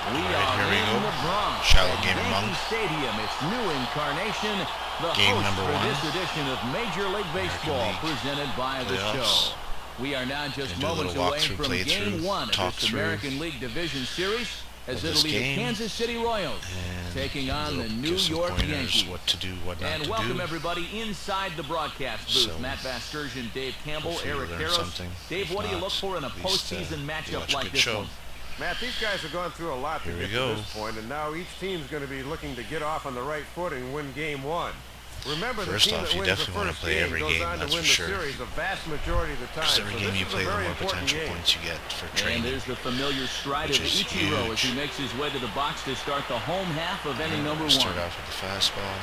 We Alright, are here we in go. the Bronx Shallow at game among Yankee Stadium. Its new incarnation, the game host number for 1. this edition of Major League Baseball, League presented by the playoffs. show. We are now just Gonna do a moments little away walkthrough, from Game playthrough, 1 of talk this through American League Division Series, as of it'll this be the game, Kansas City Royals and taking on the little- New give some York pointers, Yankees. what to do, what not And to welcome do. everybody inside the broadcast booth. So, Matt Vasgersian, Dave Campbell, hopefully Eric we'll learn Harris. something. Dave, If what do you not, look for in a at least, postseason you matchup watch a like good this show. one? Matt, these guys have gone through a lot to Here we get go. to this point, and now each team's going to be looking to get off on the right foot and win Game 1. Remember, the First team off, that you wins the definitely wanna first play game every goes game, on to that's win for the sure. series a vast majority of the time. Because every So game this you is play, a the very more important potential game. points you get for And training. there's the familiar stride which of is Ichiro as he huge. makes his way to the box to start the home half of inning number 1. Start off with the fastball.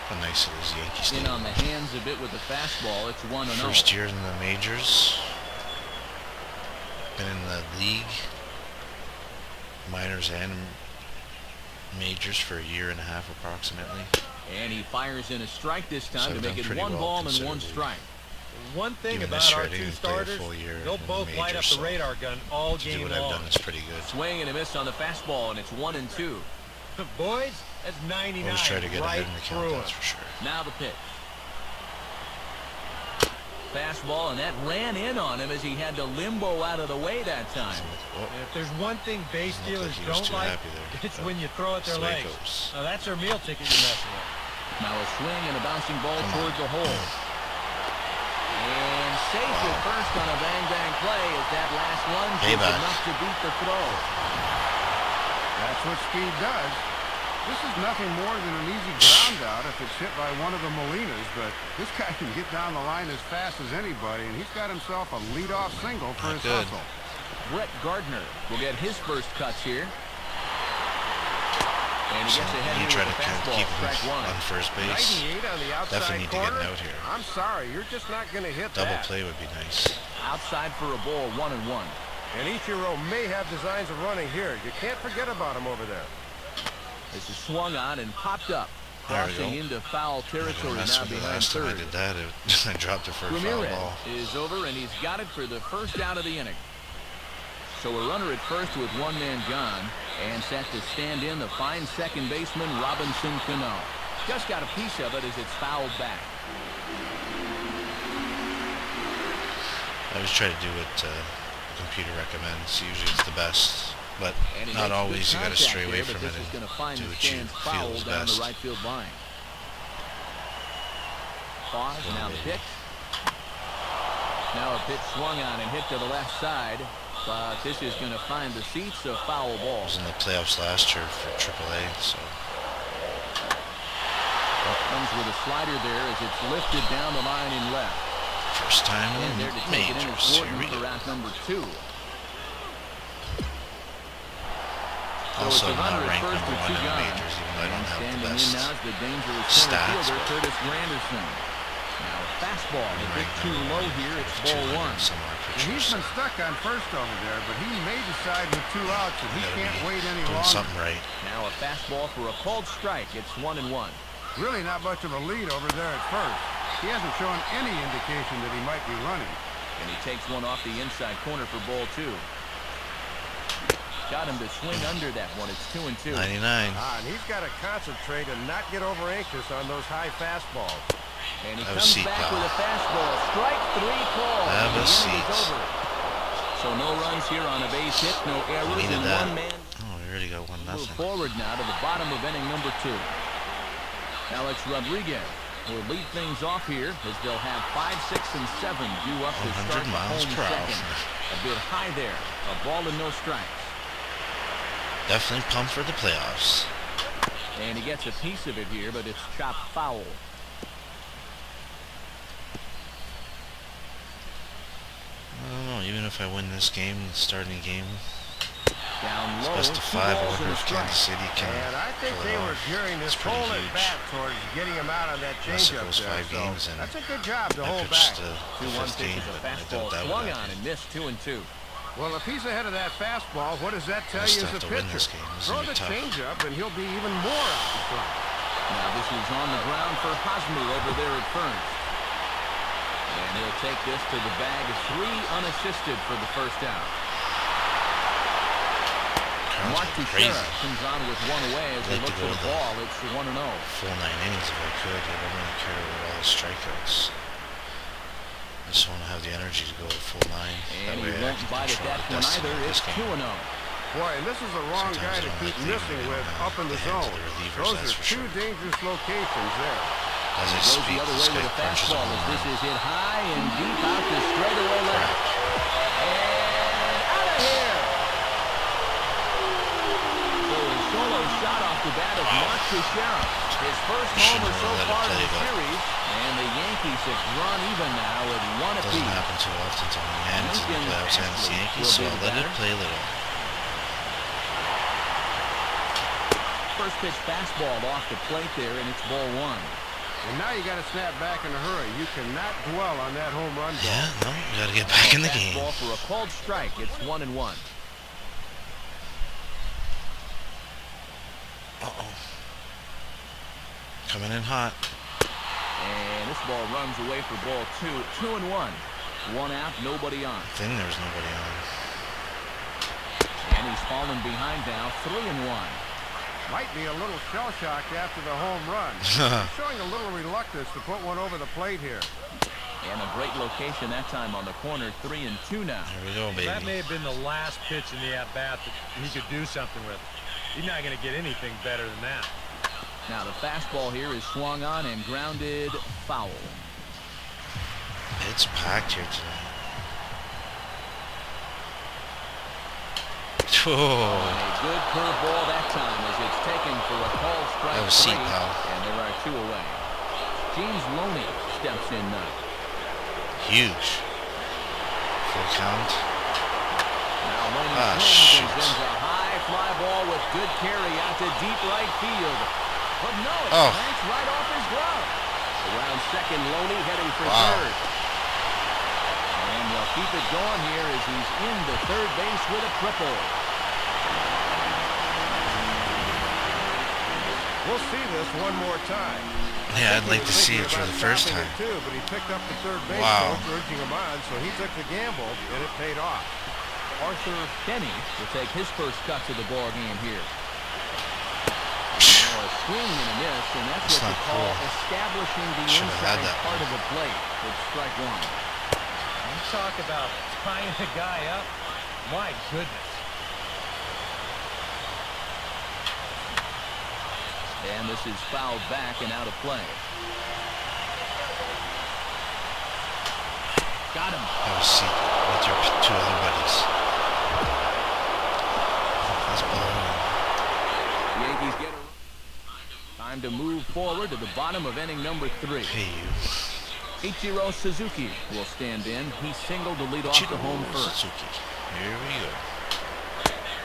How nice it is, Yankee In Stadium. on the hands a bit with the fastball. It's 1-0. First year in the majors. Been in the league, minors and majors for a year and a half approximately. And he fires in a strike this time So to I've make done it pretty 1 well ball and 1 considerably. strike. One thing Even about this our year, I didn't two play a starters, full year they'll in the both light up majors, the so radar gun all to do game what I've long. done is pretty good. Swing and a miss on the fastball, and it's 1-2. Boys, that's 99 Always try to get right ahead in the count, through that's it. for sure. Now the pitch. Fastball, and that ran in on him as he had to limbo out of the way that time. Oh, If there's one thing base Looked stealers like he was don't too like, happy there. it's when you throw at their That's the way legs. it goes. Now that's their meal ticket you're messing with. Now a swing and a bouncing ball Come toward the hole. And safe at first on a bang-bang play as that last lunge was Payback. enough to beat the throw. That's what speed does. This is nothing more than an easy ground out if it's hit by one of the Molinas, but this guy can get down the line as fast as anybody, and he's got himself a leadoff single for Not his good. hustle. Brett Gardner will get his first cuts here. And he So gets ahead you here try with to the kind of fastball, keep him strike 1. on first base. 98 on the outside Definitely need to get corner. out here. I'm sorry, you're just not going to hit Double that. play would be nice. Outside for a ball, 1-1. And Ichiro may have designs of running here. You can't forget about him over there. This is swung on and popped up, There we crossing go. into foul territory Mess now with it. behind Last time I third. did that, I dropped it for a foul Ramirez ball. is over, and he's got it for the first out of the inning. So a runner at first with 1 man gone, and set to stand in the fine second baseman Robinson Cano. Just got a piece of it as it's fouled back. I always try to do what the computer recommends. Usually it's the best, but And he not makes always. good You got to contact stray away there, but from it this is going to find and do the what you stands feel foul is down best. the right field line. Pause, now the pitch. Now a pitch swung on and hit to the left side, but this is going to find the seats, a foul ball. I was in the playoffs last year for AAA, so Comes with a slider there as it's lifted down the line in left. first time And in there the to take it in is majors. Here Gordon we for go. out number 2. Also, So it's a not runner at ranked first number with 2 1 in the gone. majors, even though I And don't have the standing in best now is the dangerous center stats, fielder but Curtis Granderson. Now a fastball, a bit ranked too number low 1, here. It's 200 ball 1. somewhere And pitchers, he's so been stuck on first over there, but he may decide with 2 outs that he gotta can't be wait any doing longer. something right. Now a fastball for a called strike. It's 1-1. Really not much of a lead over there at first. He hasn't shown any indication that he might be running. And he takes one off the inside corner for ball 2. Got him to swing under that one. It's 2-2. 99. And he's got to concentrate and not get over anxious on those high fastballs. And he Have a comes seat, back pal. with a fastball. Strike 3 call. Have And a the inning is seat. over. So no runs here on a base hit, no errors, needed and that. 1 man. Oh, we already got 1-0. Move forward now to the bottom of inning number 2. Alex Rodriguez will lead things off here as they'll have 5, 6, and 7 due up to 100 start the miles home per hour. second. A bit high there. A ball and no strikes. Definitely pumped for the playoffs. And he gets a piece of it here, but it's chopped foul. I don't know. Even if I win this game, the starting game, Down it's low, best of 2 5. I balls wonder and a if strike. Kansas City can And I think pull it they were off. gearing this It's pretty whole at huge. bat towards getting him out on that Unless it changeup goes there. 5 games and That's a good job to I hold pitched back. the 2-1 5th pitch game, is a but I fastball doubt that swung would on happen. and missed 2-2. Well, if he's ahead of that fastball, what does that tell He'll you still as a have to win pitcher? this game. This is Throw gonna the be tough. changeup, and he'll be even more out in front. Now this is on the ground for Hosmer over there at first. And he'll take this to the bag. 3 unassisted for the first out. Crowd's Mark going Teixeira crazy. comes on with one away as I'd they like look to for go the to the ball. It's 1-0. full 9 innings if I could. I don't really care about all the strikeouts. I just want to have the energy to go at full 9. And That he way I won't can bite at control that the one destiny either. of this It's game. 2-0. Boy, and this is the wrong Sometimes guy you to don't keep like leaving missing it with in up in the the hands zone. of the relievers, Those that's are for two sure. dangerous locations there. As I Goes speak, the other this way guy with a punches a fastball home as this run. is hit high and deep out to straightaway left. And out of here. So a solo shot off the bat of Mark Teixeira. His first homer so let it far in play, the but series. And the Yankees have drawn even now at one Doesn't apiece. happen too often to me, and it's in the playoffs and it's the Yankees, so I'll let it play a little. First pitch fastball off the plate there, and it's ball one. And now you got to snap back in a hurry. You cannot dwell on that home run ball. Yeah, no, you gotta get back in the game. Fastball for a called strike. It's 1-1. Uh-oh. Coming in hot. And this ball runs away for ball two. 2-1. One out, nobody on. I think there's nobody on. And he's fallen behind now. 3-1. Might be a little shell-shocked after the home run. He's showing a little reluctance to put one over the plate here. And a great location that time on the corner. 3-2 now. There we go, baby. That may have been the last pitch in the at-bat that he could do something with. He's not going to get anything better than that. Now the fastball here is swung on and grounded foul. It's packed here tonight. And Oh, a good curveball that time as it's taken for a called strike. Have a seat, 3, pal. and there are 2 away. James Loney steps in now. huge. Full count. Now Loney swings shoot. and sends a high fly ball with good carry out to deep right field. But no, it Oh. clanks right off his glove. Around second, Loney heading for Wow. third. And they'll keep it going here as he's into third base with a triple. We'll see this one more time. Yeah, I'd He like was to see thinking it for about the first stopping time. it too, but he picked up the third base Wow. coach urging him on, so he took the gamble, and it paid off. Arthur Kenny will take his first cut to the ball game here. Now a swing and a miss, and that's That's what you not call cool. establishing the Should've had inside that part one. of the plate. It's strike one. You talk about tying the guy up. My goodness. And this is fouled back and out of play. Got him. Have a seat with your 2 other buddies. Let's blow The Yankees get a time to move forward to the bottom of inning number 3. Hey, you. Ichiro Suzuki will stand in. He singled to lead off the home first. Suzuki. Here we go.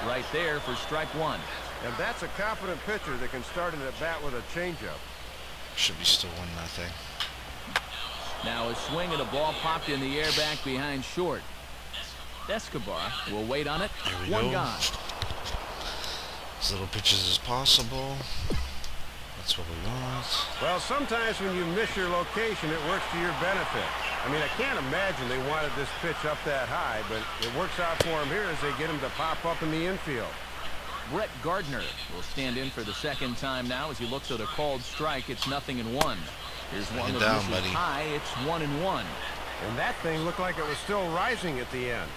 Right there for strike one. And that's a confident pitcher that can start an at-bat with a changeup. Should be still 1-0. Now a swing and a ball popped in the air back behind short. Escobar will wait on it. Here we One go. gone. As little pitches as possible. That's what we want. Well, sometimes when you miss your location, it works to your benefit. I mean, I can't imagine they wanted this pitch up that high, but it works out for them here as they get him to pop up in the infield. Brett Gardner will stand in for the second time now as he looks at a called strike. It's 0-1. Here's one it that down, misses buddy. high. It's 1-1. And that thing looked like it was still rising at the end.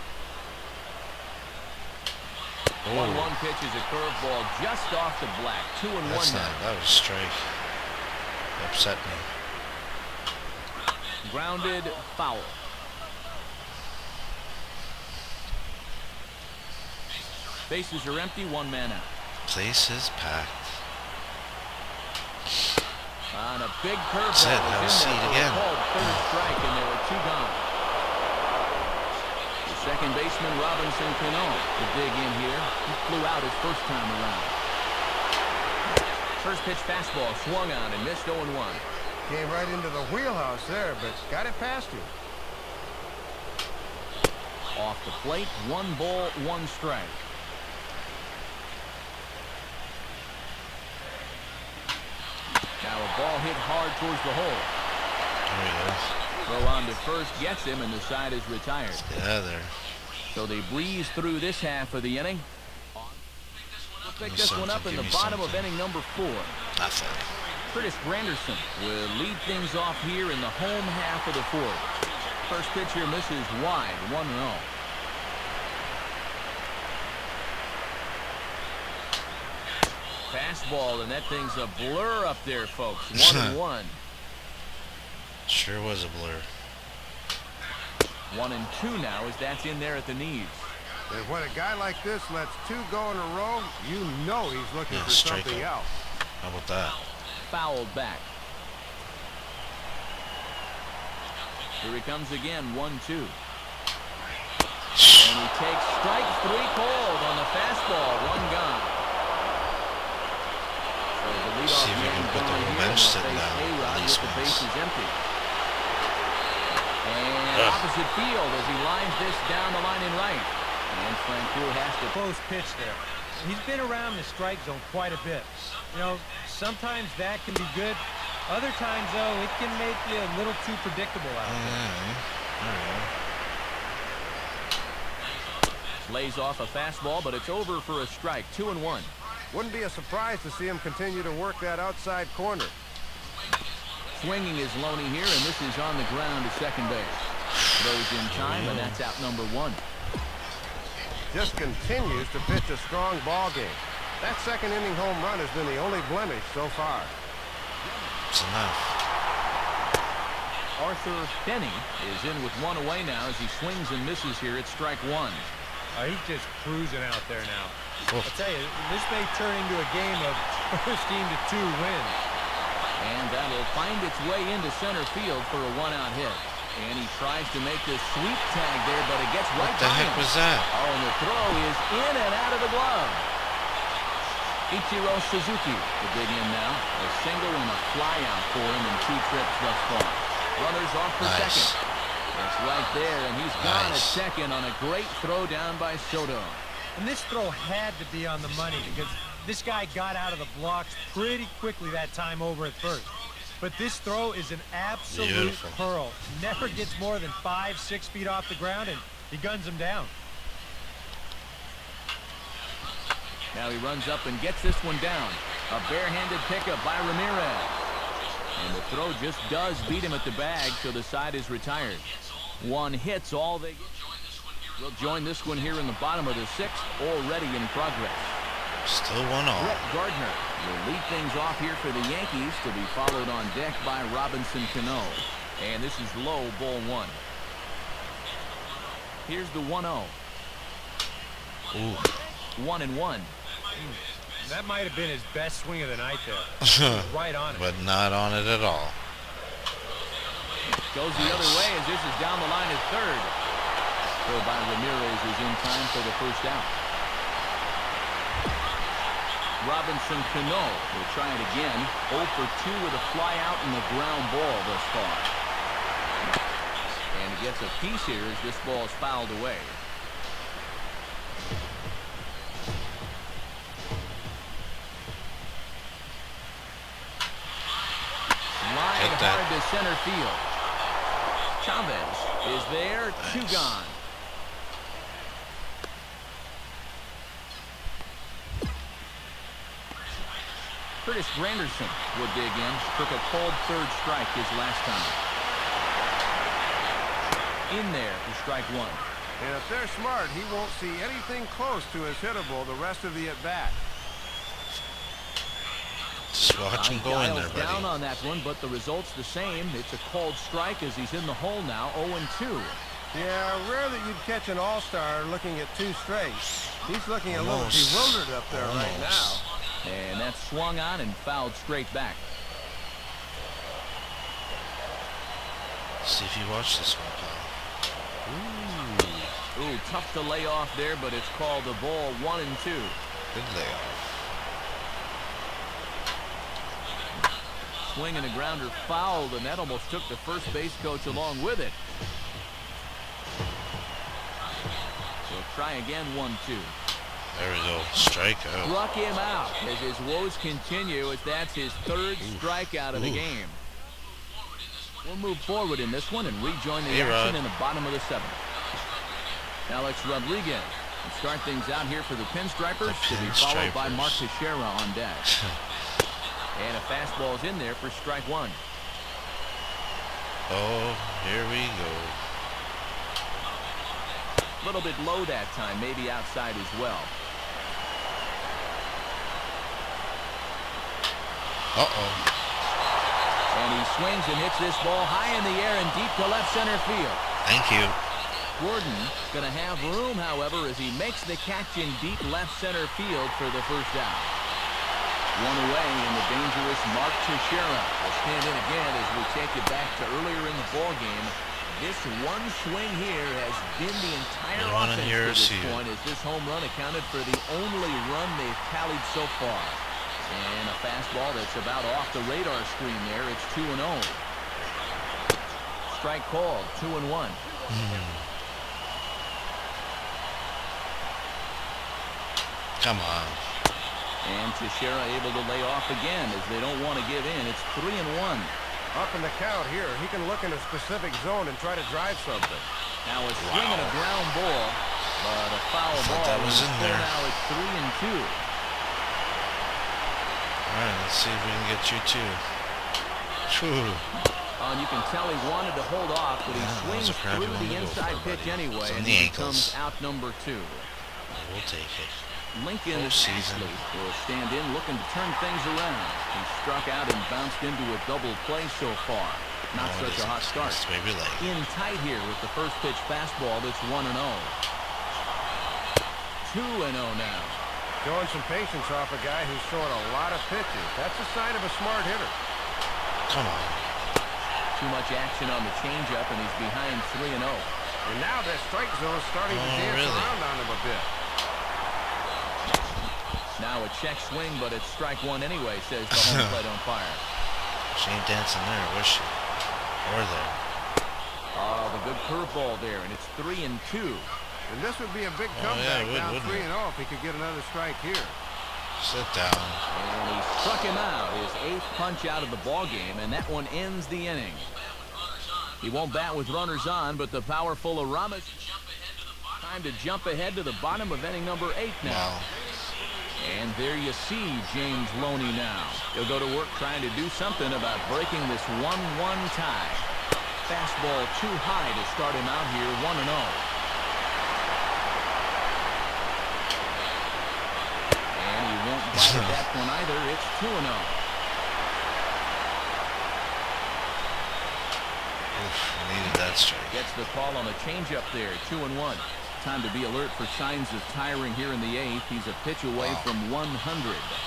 1-1 pitch is a curveball just off the black. 2-1 That's now. not. That was a strike. It upset me. Grounded foul. Bases are empty. 1 man out. Place is packed. On a big curveball. That's it. Have a seat again. Called third strike, and there were 2 gone. The second baseman Robinson Cano to dig in here. He flew out his first time around. First pitch fastball swung on and missed 0-1. Came right into the wheelhouse there, but got it past him. Off the plate, 1 ball, 1 strike. Now a ball hit hard towards the hole. There he is. Throw on to first gets him, and the side is retired. Get out of there. So they breeze through this half of the inning. Pick this one up in the bottom of inning number 4. Nothing. Curtis Granderson will lead things off here in the home half of the 4th. First pitch here misses wide, 1-0. Fastball, and that thing's a blur up there, folks. 1-1. Sure was a blur. 1-2 now as that's in there at the knees. And when a guy like this lets 2 go in a row, you know he's looking for something else. How about that? Fouled back. Here he comes again, 1-2. And he takes strike 3 cold on the fastball, 1 gone. So the leadoff See if we man can put the gone whole here, bench and sitting face down. A-Rod At with least the once. bases empty. And opposite field as he lines this down the line in right. And Francoeur has to Close pitch there. He's been around the strike zone quite a bit. You know, sometimes that can be good. Other times, though, it can make you a little too predictable out there. lays off a fastball, but it's over for a strike. 2-1. Wouldn't be a surprise to see him continue to work that outside corner. Swinging is Loney here, and this is on the ground to second base. Throws in time, and that's out number 1. Just continues to pitch a strong ball game. That second inning home run has been the only blemish so far. It's enough. Arthur Benny is in with 1 away now as he swings and misses here at strike 1. He's just cruising out there now. Oh. I'll tell you, this may turn into a game of first team to 2 wins. And that'll find its way into center field for a 1-out hit. And he tries to make the sweep tag there, but it gets right What the by heck him. was that? Oh, and the throw is in and out of the glove. Ichiro Suzuki to dig in now. A single and a fly out for him in 2 trips thus far. Runners off for second. It's right there, and he's gone at second on a great throw down by Soto. And this throw had to be on the money because this guy got out of the blocks pretty quickly that time over at first. But this throw is an absolute pearl. Never gets more than 5-6 feet off the ground, and he guns him down. Now he runs up and gets this one down. A barehanded pickup by Ramirez. And the throw just does beat him at the bag, so the side is retired. 1 hit's all they get. We'll join this one here in the bottom of the 6th, already in progress. Still 1-all. Brett Gardner will lead things off here for the Yankees, to be followed on deck by Robinson Cano. And this is low, ball 1. Here's the 1-0. Ooh. 1-1. That might have been his best swing of the night there. Right on it. But not on it at all. Goes the other way as this is down the line at third. Throw by Ramirez is in time for the first out. Robinson Cano will try it again. 0 for 2 with a fly out and the ground ball thus far. And he gets a piece here as this ball is fouled away. Line hard to center field. Chavez is there. 2 gone. Curtis Granderson would dig in. Took a cold third strike his last time. In there for strike 1. And if they're smart, he won't see anything close to his hittable the rest of the at-bat. Just watch him go in there, buddy. Down on that one, but the result's the same. It's a called strike as he's in the hole now, 0-2. Yeah, rare that you'd catch an all-star looking at 2 straight. He's looking a little bewildered up there right now. And that's swung on and fouled straight back. See if you watch this one, pal. Ooh, tough to lay off there, but it's called a ball. 1-2. Good layoff. Swing and a grounder fouled, and that almost took the first base coach along with it. So try again, 1-2. There we go. Strikeout. Struck him out as his woes continue, as that's his 3rd strikeout of the game. We'll move forward in this one and rejoin the action in the bottom of the 7th. Alex Rodriguez Start things out here for the Pinstripers, to be followed by Mark Teixeira on deck. And a fastball's in there for strike one. Oh, here we go. A little bit low that time, maybe outside as well. Uh-oh. And he swings and hits this ball high in the air and deep to left center field. Thank you. Gordon going to have room, however, as he makes the catch in deep left center field for the first out. One away in the dangerous Mark Teixeira will stand in again as we take it back to earlier in the ball game. This one swing here has been the entire offense to this point, as this home run accounted for the only run they've tallied so far. And a fastball that's about off the radar screen there. It's 2-0. Strike called, 2-1. Come on. And Teixeira able to lay off again as they don't want to give in. It's 3-1. Up in the count here. He can look in a specific zone and try to drive something. Now a swing and a ground ball, but a foul ball. That was in there. Now it's 3-2. All right, let's see if we can get you two. And you can tell he wanted to hold off, but he swings through the inside pitch anyway, and he becomes out number 2. We'll take it. Lincoln Ashley will stand in looking to turn things around. He struck out and bounced into a double play so far. Not such a hot start. In tight here with the first pitch fastball that's 1-0. 2-0 now. Showing some patience off a guy who's throwing a lot of pitches. That's a sign of a smart hitter. Come on. Too much action on the changeup, and he's behind 3-0. And now that strike zone is starting to dance around on him a bit. Now a check swing, but it's strike one anyway, says the home plate umpire. She ain't dancing there, was she? Or there. Oh, the good curveball there, and it's 3-2. And this would be a big comeback down 3-0 if he could get another strike here. Sit down. And he struck him out, his 8th punch out of the ball game, and that one ends the inning. He won't bat with runners on, but the powerful Aramis time to jump ahead to the bottom of inning number 8 now. Wow. And there you see James Loney now. He'll go to work trying to do something about breaking this 1-1 tie. Fastball too high to start him out here, 1-0. And he won't bite at that one either. It's 2-0. Needed that strike. Gets the call on the changeup there, 2-1. Time to be alert for signs of tiring here in the 8th. He's a pitch away from 100.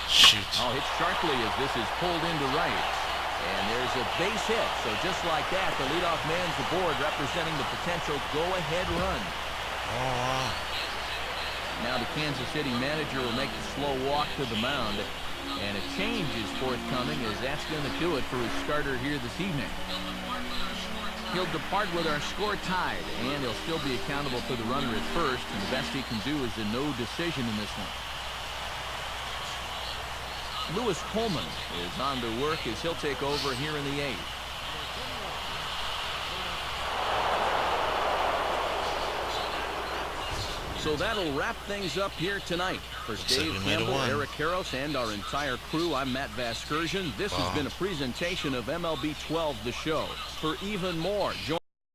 Shoot. Oh, hit sharply as this is pulled into right. And there's a base hit. So just like that, the leadoff man's aboard, representing the potential go-ahead run. Oh, wow. Now the Kansas City manager will make the slow walk to the mound. And a change is forthcoming, as that's going to do it for his starter here this evening. He'll depart with our score tied, and he'll still be accountable for the runner at first, and the best he can do is a no decision in this one. Lewis Coleman is on to work as he'll take over here in the 8th. So that'll wrap things up here tonight. For Dave Campbell, Eric Karros, and our entire crew, I'm Matt Vasgersian. This has been a presentation of MLB 12, The Show. For even more, join